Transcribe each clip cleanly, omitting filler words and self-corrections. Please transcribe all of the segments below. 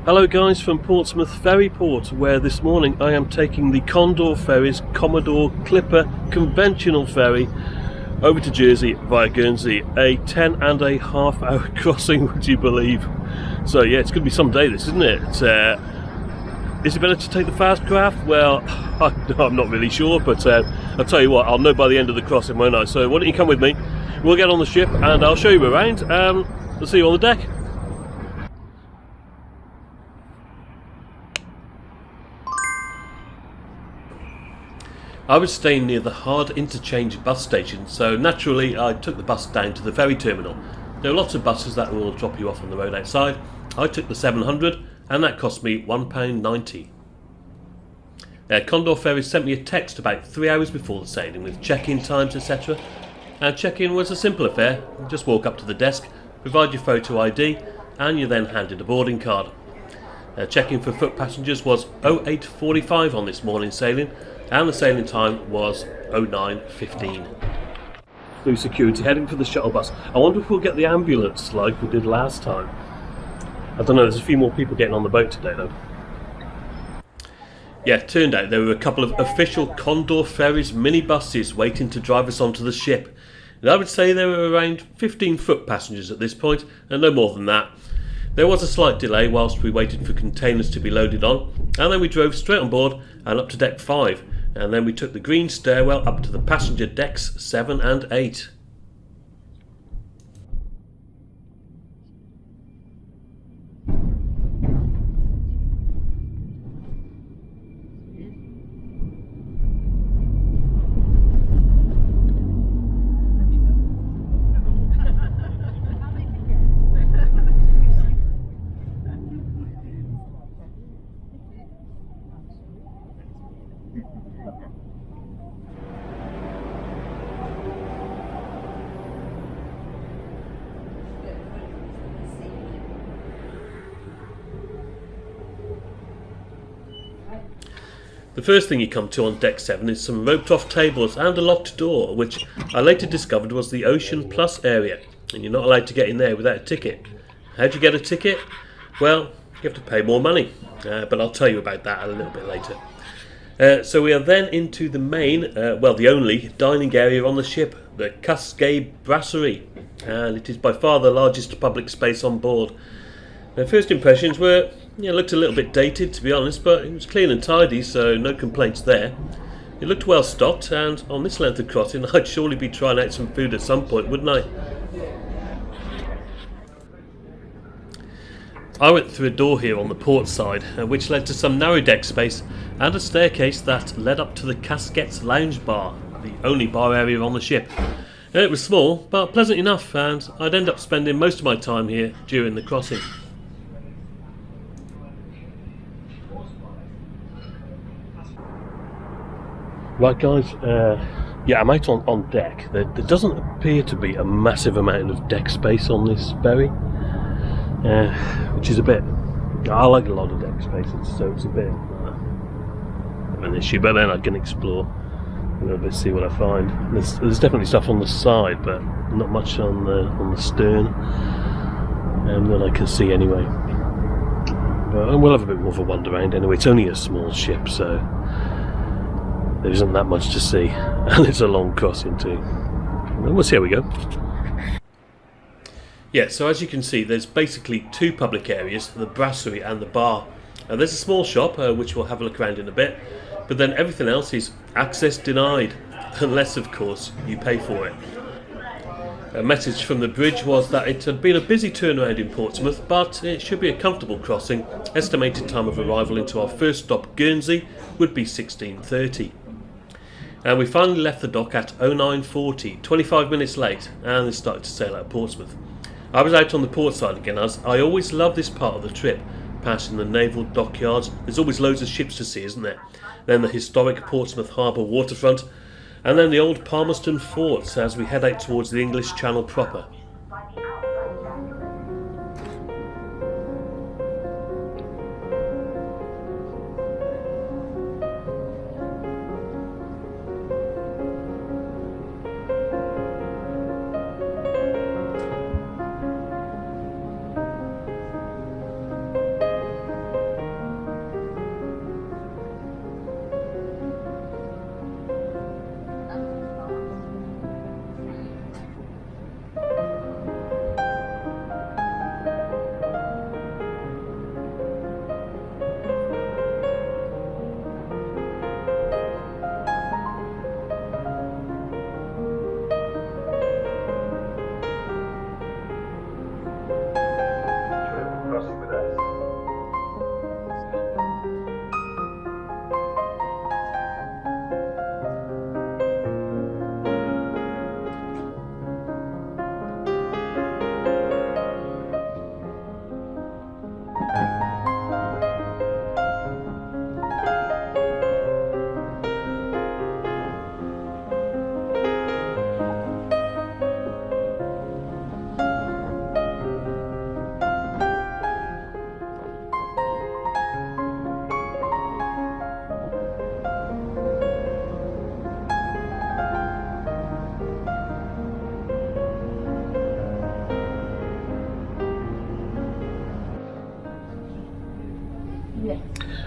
Hello guys from Portsmouth Ferry Port, where this morning I am taking the Condor Ferries Commodore Clipper conventional ferry over to Jersey via Guernsey. A 10.5 hour crossing, would you believe? So yeah, it's going to be some day this, isn't it? Is it better to take the fast craft? Well, I'm not really sure, but I'll tell you what, I'll know by the end of the crossing, won't I? So why don't you come with me? We'll get on the ship and I'll show you around. I'll see you on the deck. I was staying near the Hard Interchange bus station, so naturally I took the bus down to the ferry terminal. There are lots of buses that will drop you off on the road outside. I took the 700 and that cost me £1.90. Condor Ferries sent me a text about 3 hours before the sailing with check-in times, etc. And check-in was a simple affair. You just walk up to the desk, provide your photo ID, and you're then handed a boarding card. Check-in for foot passengers was 08:45 on this morning's sailing, and the sailing time was 09:15. Through security, heading for the shuttle bus. I wonder if we'll get the ambulance like we did last time. I don't know, there's a few more people getting on the boat today though. Yeah, it turned out there were a couple of official Condor Ferries minibuses waiting to drive us onto the ship. And I would say there were around 15 foot passengers at this point, and no more than that. There was a slight delay whilst we waited for containers to be loaded on, and then we drove straight on board and up to deck 5, and then we took the green stairwell up to the passenger decks 7 and 8. The first thing you come to on deck 7 is some roped off tables and a locked door, which I later discovered was the Ocean Plus area, and you're not allowed to get in there without a ticket. How do you get a ticket? Well, you have to pay more money, but I'll tell you about that a little bit later. So we are then into the main, the only dining area on the ship, the Cascade Brasserie, and it is by far the largest public space on board. My first impressions were, looked a little bit dated to be honest, but it was clean and tidy, so no complaints there. It looked well stocked, and on this length of crossing I'd surely be trying out some food at some point, wouldn't I? I went through a door here on the port side, which led to some narrow deck space and a staircase that led up to the Casquette's Lounge Bar, the only bar area on the ship. It was small, but pleasant enough, and I'd end up spending most of my time here during the crossing. Right guys, I'm out on deck. There doesn't appear to be a massive amount of deck space on this ferry, which is a bit, I like a lot of deck spaces, so it's a bit of an issue, but then I can explore a little bit, see what I find. There's definitely stuff on the side, but not much on the stern, that I can see anyway. But we'll have a bit more of a wander around anyway. It's only a small ship, so there isn't that much to see, and it's a long crossing too. We'll see how we go. Yeah, so as you can see, there's basically two public areas, the brasserie and the bar. There's a small shop, which we'll have a look around in a bit, but then everything else is access denied, unless of course you pay for it. A message from the bridge was that it had been a busy turnaround in Portsmouth, but it should be a comfortable crossing. Estimated time of arrival into our first stop, Guernsey, would be 16:30. And we finally left the dock at 09:40, 25 minutes late, and they started to sail out of Portsmouth. I was out on the port side again, as I always love this part of the trip, passing the naval dockyards. There's always loads of ships to see, isn't there? Then the historic Portsmouth Harbour waterfront, and then the old Palmerston forts as we head out towards the English Channel proper.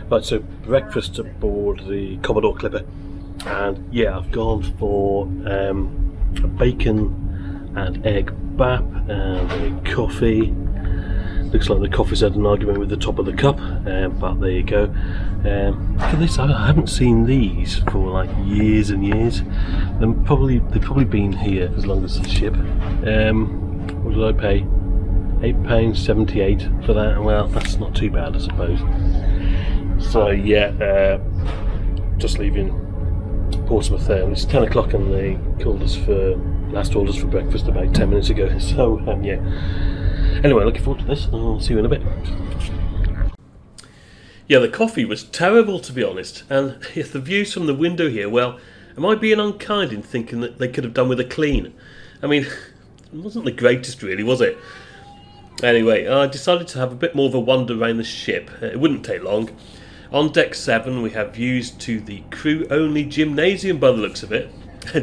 Right, so breakfast aboard the Commodore Clipper, and yeah, I've gone for a bacon and egg bap and a coffee. Looks like the coffee's had an argument with the top of the cup, but there you go. Look at this, I haven't seen these for like years and years. They've probably been here as long as the ship. What did I pay? £8.78 for that. Well, that's not too bad, I suppose. So yeah, just leaving Portsmouth there. It's 10 o'clock and they called us for last orders for breakfast about 10 minutes ago. So yeah. Anyway, looking forward to this. I'll see you in a bit. Yeah, the coffee was terrible, to be honest. And the views from the window here, well, am I being unkind in thinking that they could have done with a clean? I mean, it wasn't the greatest really, was it? Anyway, I decided to have a bit more of a wander around the ship. It wouldn't take long. On deck 7 we have views to the crew-only gymnasium by the looks of it,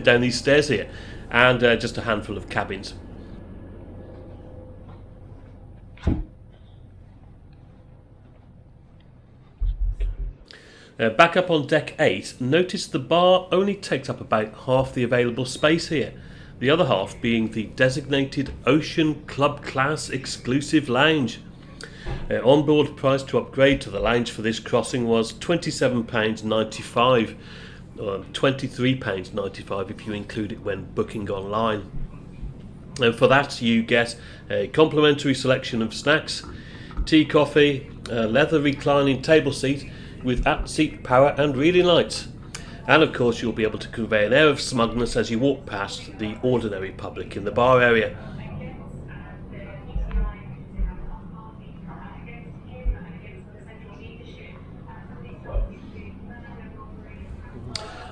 down these stairs here, and just a handful of cabins. Back up on deck 8, notice the bar only takes up about half the available space here, the other half being the designated Ocean Club Class exclusive lounge. Onboard price to upgrade to the lounge for this crossing was £27.95, or £23.95 if you include it when booking online. And for that you get a complimentary selection of snacks, tea, coffee, a leather reclining table seat with seat power and reading lights. And of course you'll be able to convey an air of smugness as you walk past the ordinary public in the bar area.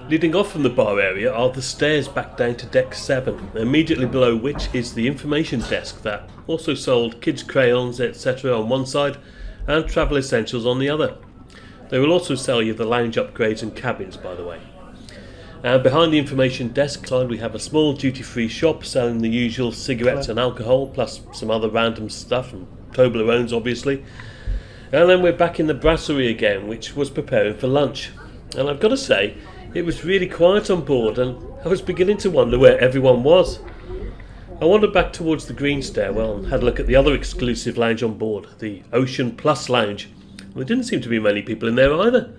Leading off from the bar area are the stairs back down to deck 7, immediately below which is the information desk that also sold kids' crayons, etc. on one side and travel essentials on the other. They will also sell you the lounge upgrades and cabins, by the way. And behind the information desk side we have a small duty-free shop selling the usual cigarettes and alcohol, plus some other random stuff and Toblerones obviously. And then we're back in the brasserie again, which was preparing for lunch. And I've got to say, it was really quiet on board and I was beginning to wonder where everyone was. I wandered back towards the green stairwell and had a look at the other exclusive lounge on board, the Ocean Plus Lounge. There didn't seem to be many people in there either.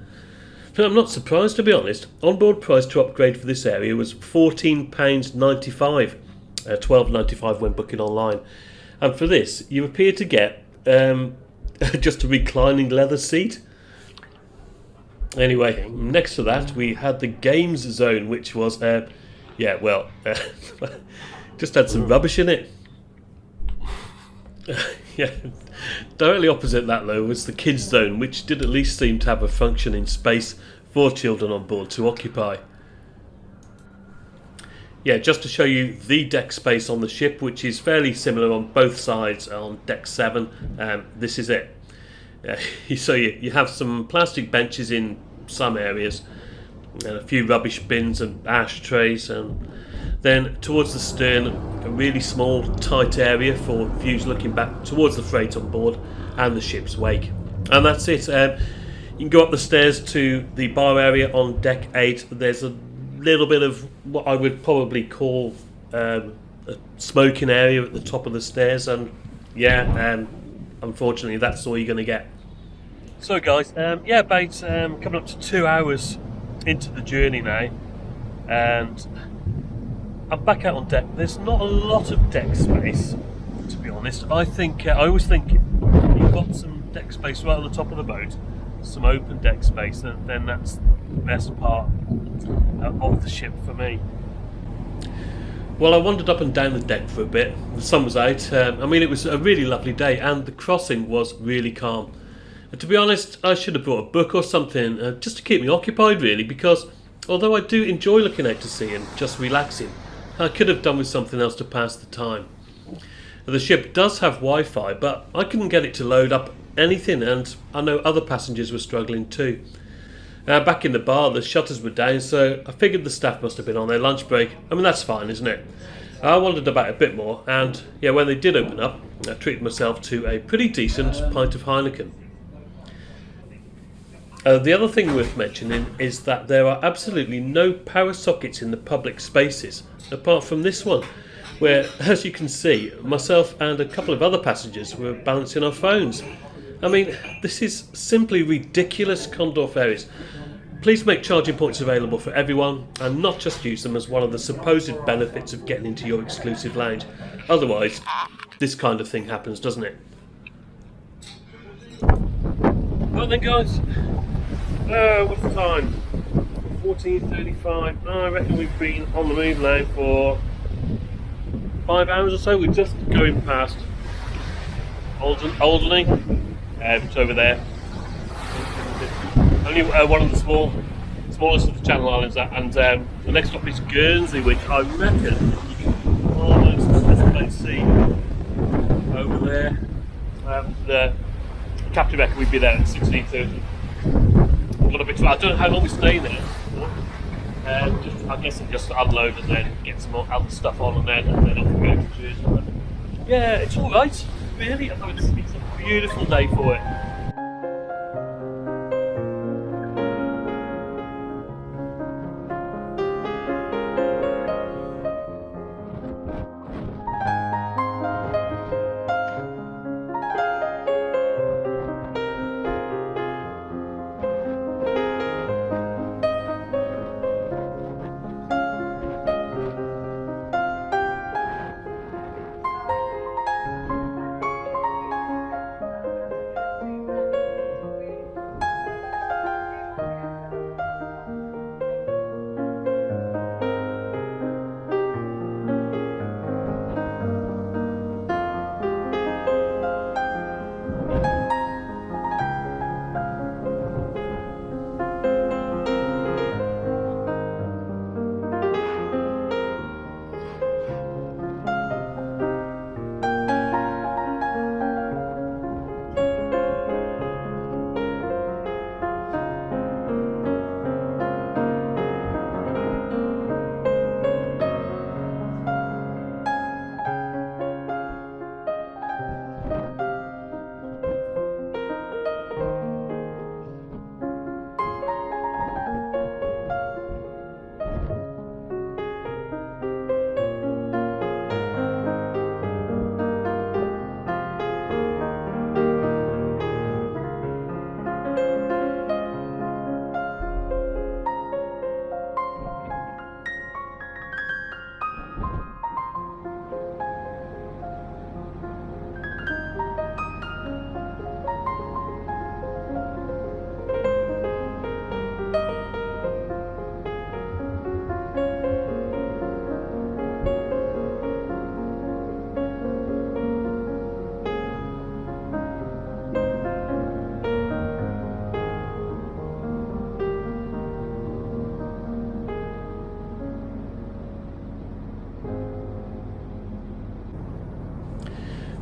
But I'm not surprised, to be honest. Onboard price to upgrade for this area was £14.95, £12.95 when booking online. And for this, you appear to get just a reclining leather seat. Anyway, next to that we had the games zone, which was, just had some rubbish in it. Yeah, directly opposite that though was the kids zone, which did at least seem to have a functioning space for children on board to occupy. Yeah, just to show you the deck space on the ship, which is fairly similar on both sides on deck 7, this is it. So you have some plastic benches in some areas and a few rubbish bins and ashtrays, and then towards the stern a really small tight area for views looking back towards the freight on board and the ship's wake. And that's it. You can go up the stairs to the bar area on deck 8. There's a little bit of what I would probably call a smoking area at the top of the stairs, and unfortunately that's all you're going to get. So guys, about coming up to 2 hours into the journey now, and I'm back out on deck. There's not a lot of deck space, to be honest. I always think you've got some deck space right on the top of the boat, some open deck space, and then that's the best part of the ship for me. Well, I wandered up and down the deck for a bit. The sun was out. It was a really lovely day, and the crossing was really calm. To be honest, I should have brought a book or something just to keep me occupied, really, because although I do enjoy looking out to sea and just relaxing, I could have done with something else to pass the time. The ship does have Wi-Fi, but I couldn't get it to load up anything, and I know other passengers were struggling too. Back in the bar, the shutters were down, so I figured the staff must have been on their lunch break. That's fine, isn't it? I wandered about a bit more, and when they did open up, I treated myself to a pretty decent pint of Heineken. The other thing worth mentioning is that there are absolutely no power sockets in the public spaces, apart from this one, where, as you can see, myself and a couple of other passengers were balancing our phones. I mean, this is simply ridiculous, Condor Ferries. Please make charging points available for everyone, and not just use them as one of the supposed benefits of getting into your exclusive lounge. Otherwise, this kind of thing happens, doesn't it? Right then, guys. What's the time? 14:35. I reckon we've been on the move now for 5 hours or so. We're just going past Alderney. It's over there. Only one of the smallest of the Channel Islands, and the next stop is Guernsey, which I reckon you can almost see over there. The captain reckon we'd be there at 16:30. Got a bit. I don't know how long we stay there. I guess I'll just unload and then get some more other stuff on, and then off we go to Jersey. But yeah, it's all right. Really, I thought it's a beautiful day for it.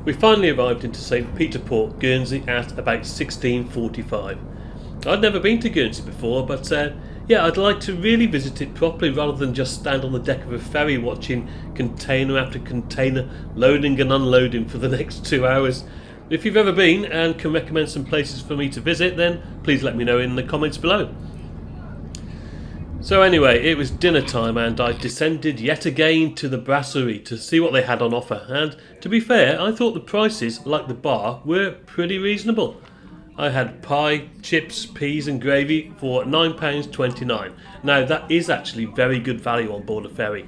We finally arrived into St Peter Port, Guernsey at about 16:45. I'd never been to Guernsey before, but I'd like to really visit it properly rather than just stand on the deck of a ferry watching container after container loading and unloading for the next 2 hours. If you've ever been and can recommend some places for me to visit, then please let me know in the comments below. So anyway, it was dinner time and I descended yet again to the brasserie to see what they had on offer, and to be fair, I thought the prices, like the bar, were pretty reasonable. I had pie, chips, peas and gravy for £9.29. Now that is actually very good value on board a ferry.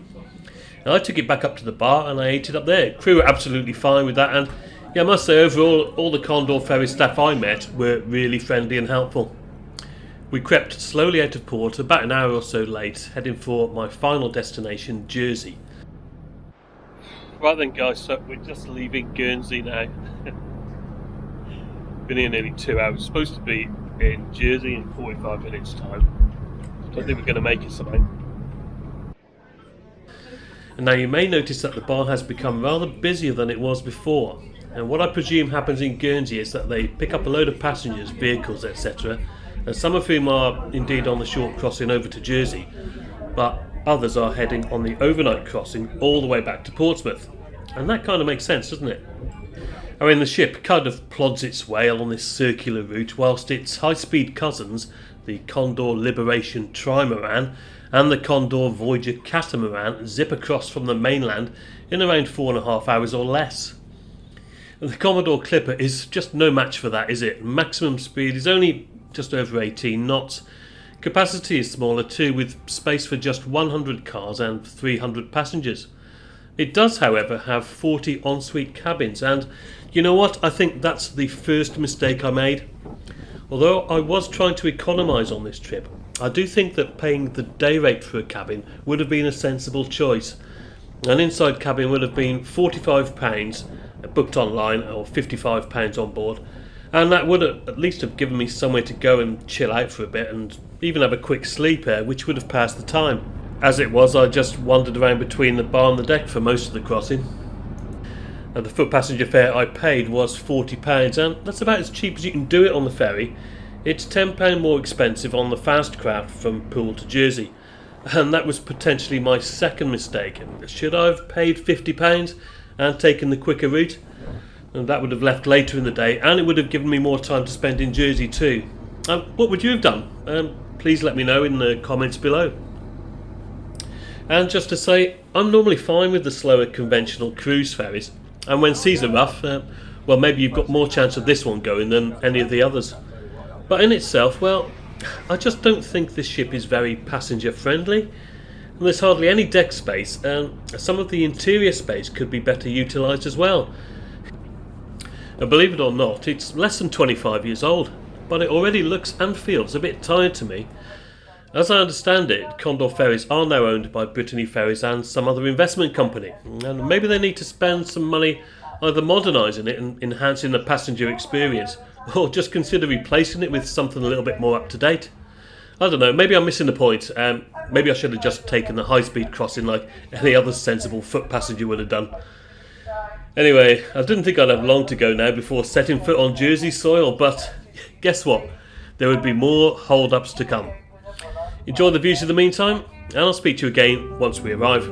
And I took it back up to the bar and I ate it up there. Crew were absolutely fine with that, and I must say overall all the Condor Ferry staff I met were really friendly and helpful. We crept slowly out of port, about an hour or so late, heading for my final destination, Jersey. Right then guys, so we're just leaving Guernsey now. Been here nearly 2 hours, supposed to be in Jersey in 45 minutes time. Don't think we're going to make it somehow. And now you may notice that the bar has become rather busier than it was before. And what I presume happens in Guernsey is that they pick up a load of passengers, vehicles, etc., and some of whom are indeed on the short crossing over to Jersey, but others are heading on the overnight crossing all the way back to Portsmouth. And that kind of makes sense, doesn't it? I mean, the ship kind of plods its way along this circular route, whilst its high-speed cousins, the Condor Liberation Trimaran and the Condor Voyager Catamaran, zip across from the mainland in around 4.5 hours or less. The Commodore Clipper is just no match for that, is it? Maximum speed is only just over 18 knots. Capacity is smaller too, with space for just 100 cars and 300 passengers. It does, however, have 40 ensuite cabins, and you know what? I think that's the first mistake I made. Although I was trying to economise on this trip, I do think that paying the day rate for a cabin would have been a sensible choice. An inside cabin would have been £45 booked online, or £55 on board, and that would at least have given me somewhere to go and chill out for a bit and even have a quick sleep here, which would have passed the time. As it was, I just wandered around between the bar and the deck for most of the crossing. And the foot passenger fare I paid was £40, and that's about as cheap as you can do it on the ferry. It's £10 more expensive on the fast craft from Poole to Jersey, and that was potentially my second mistake. Should I have paid £50 and taken the quicker route? And that would have left later in the day, and it would have given me more time to spend in Jersey too. What would you have done? Please let me know in the comments below. And just to say, I'm normally fine with the slower conventional cruise ferries, and when seas are rough, well, maybe you've got more chance of this one going than any of the others. But in itself, well, I just don't think this ship is very passenger friendly. And there's hardly any deck space, and some of the interior space could be better utilised as well. And believe it or not, it's less than 25 years old, but it already looks and feels a bit tired to me. As I understand it, Condor Ferries are now owned by Brittany Ferries and some other investment company, and maybe they need to spend some money either modernising it and enhancing the passenger experience, or just consider replacing it with something a little bit more up to date. I don't know, maybe I'm missing the point. Maybe I should have just taken the high-speed crossing like any other sensible foot passenger would have done. Anyway, I didn't think I'd have long to go now before setting foot on Jersey soil, but guess what? There would be more hold-ups to come. Enjoy the views in the meantime, and I'll speak to you again once we arrive.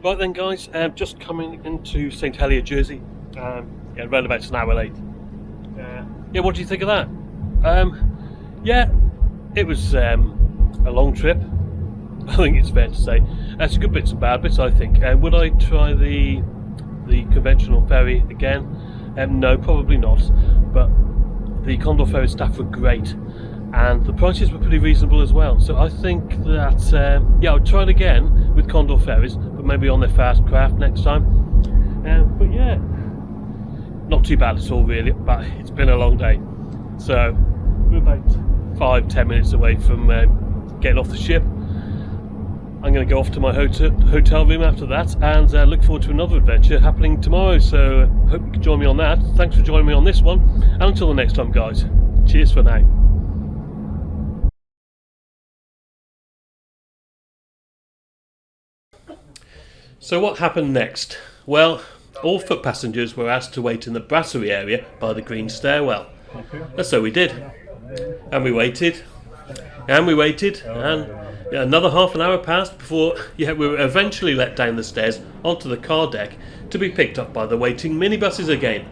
Right then guys, just coming into St Helier, Jersey. Yeah, around about an hour late. Yeah, what do you think of that? Yeah, it was a long trip. I think it's fair to say. Some good bits and bad bits, I think. Would I try the conventional ferry again? No, probably not. But the Condor Ferry staff were great, and the prices were pretty reasonable as well. So I think that yeah, I'll try it again with Condor Ferries, but maybe on their fast craft next time. But yeah, not too bad at all really. But it's been a long day, so we're about 5-10 minutes away from getting off the ship. I'm going to go off to my hotel room after that, and look forward to another adventure happening tomorrow. So hope you can join me on that. Thanks for joining me on this one, and until the next time guys, cheers for now. So what happened next? Well, all foot passengers were asked to wait in the brasserie area by the green stairwell. And so we did. And we waited. And we waited. And yeah, another half an hour passed before we were eventually let down the stairs onto the car deck to be picked up by the waiting minibuses again.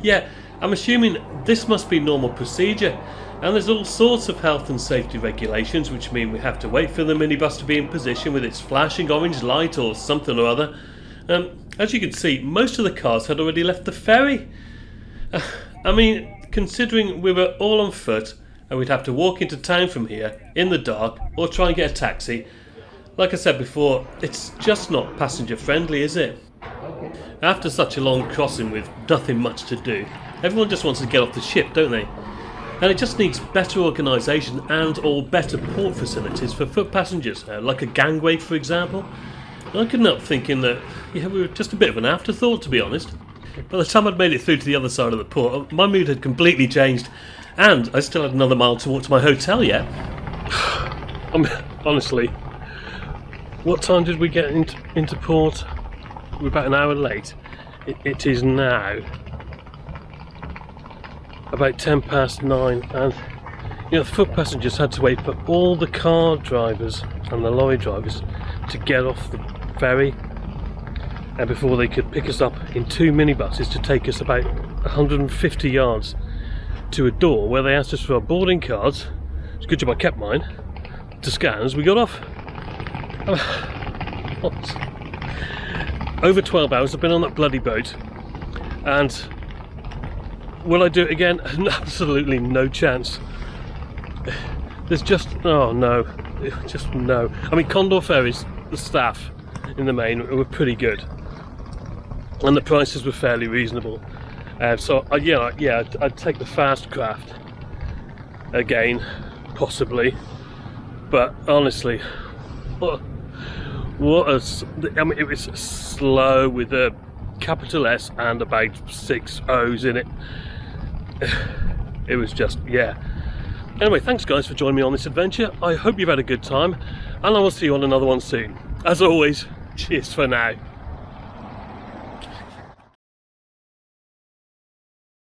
Yeah, I'm assuming this must be normal procedure. And there's all sorts of health and safety regulations which mean we have to wait for the minibus to be in position with its flashing orange light or something or other. As you can see, most of the cars had already left the ferry. I mean, considering we were all on foot and we'd have to walk into town from here in the dark or try and get a taxi, like I said before, it's just not passenger friendly, is it? After such a long crossing with nothing much to do, everyone just wants to get off the ship, don't they? And it just needs better organisation and or better port facilities for foot passengers, like a gangway for example. I couldn't help thinking that we were just a bit of an afterthought, to be honest. By the time I'd made it through to the other side of the port, my mood had completely changed, and I still had another mile to walk to my hotel yet. Honestly, what time did we get into port? We're about an hour late. It is now about 9:10, and the foot passengers had to wait for all the car drivers and the lorry drivers to get off the ferry, and before they could pick us up in 2 minibuses to take us about 150 yards to a door where they asked us for our boarding cards. It's a good job I kept mine to scan as we got off. Over 12 hours I've been on that bloody boat, and will I do it again? Absolutely no chance. There's just, oh no, just no. I mean, Condor Ferries, the staff in the main were pretty good, and the prices were fairly reasonable. So yeah, I'd take the fast craft again, possibly. But honestly, I mean, it was slow with a capital S and about 6 O's in it. It was just, yeah. Anyway, thanks guys for joining me on this adventure. I hope you've had a good time, and I will see you on another one soon. As always, cheers for now.